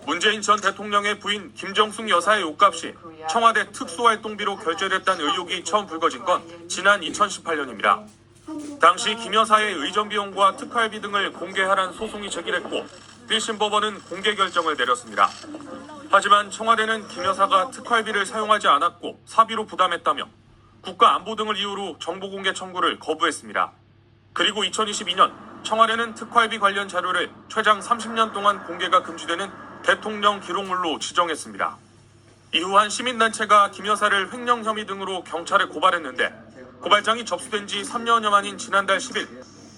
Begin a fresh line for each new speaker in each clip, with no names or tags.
문재인 전 대통령의 부인 김정숙 여사의 옷값이 청와대 특수활동비로 결제됐다는 의혹이 처음 불거진 건 지난 2018년입니다. 당시 김 여사의 의전 비용과 특활비 등을 공개하란 소송이 제기됐고 1심 법원은 공개 결정을 내렸습니다. 하지만 청와대는 김 여사가 특활비를 사용하지 않았고 사비로 부담했다며 국가안보 등을 이유로 정보 공개 청구를 거부했습니다. 그리고 2022년 청와대는 특활비 관련 자료를 최장 30년 동안 공개가 금지되는 대통령 기록물로 지정했습니다. 이후 한 시민단체가 김 여사를 횡령 혐의 등으로 경찰에 고발했는데 고발장이 접수된 지 3년여 만인 지난달 10일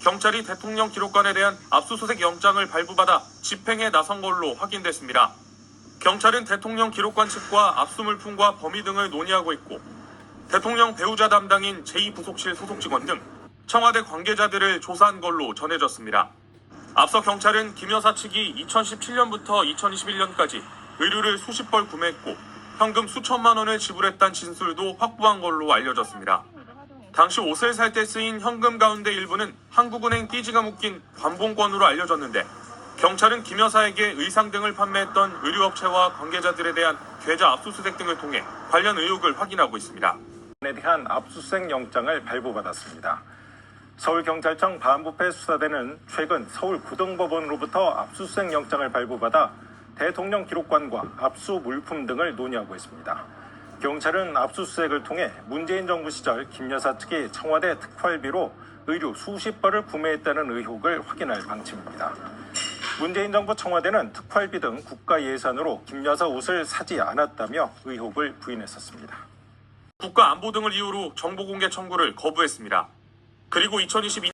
경찰이 대통령 기록관에 대한 압수수색 영장을 발부받아 집행에 나선 걸로 확인됐습니다. 경찰은 대통령 기록관 측과 압수물품과 범위 등을 논의하고 있고 대통령 배우자 담당인 제2부속실 소속 직원 등 청와대 관계자들을 조사한 걸로 전해졌습니다. 앞서 경찰은 김 여사 측이 2017년부터 2021년까지 의류를 수십 벌 구매했고 현금 수천만 원을 지불했다는 진술도 확보한 걸로 알려졌습니다. 당시 옷을 살 때 쓰인 현금 가운데 일부는 한국은행 띠지가 묶인 관봉권으로 알려졌는데 경찰은 김 여사에게 의상 등을 판매했던 의류업체와 관계자들에 대한 계좌 압수수색 등을 통해 관련 의혹을 확인하고 있습니다.
에 대한 압수수색 영장을 발부받았습니다. 서울경찰청 반부패 수사대는 최근 서울고등법원으로부터 압수수색 영장을 발부받아 대통령 기록관과 압수 물품 등을 논의하고 있습니다. 경찰은 압수수색을 통해 문재인 정부 시절 김 여사 측이 청와대 특활비로 의류 수십 벌을 구매했다는 의혹을 확인할 방침입니다. 문재인 정부 청와대는 특활비 등 국가 예산으로 김 여사 옷을 사지 않았다며 의혹을 부인했었습니다.
국가안보 등을 이유로 정보 공개 청구를 거부했습니다. 그리고 2022년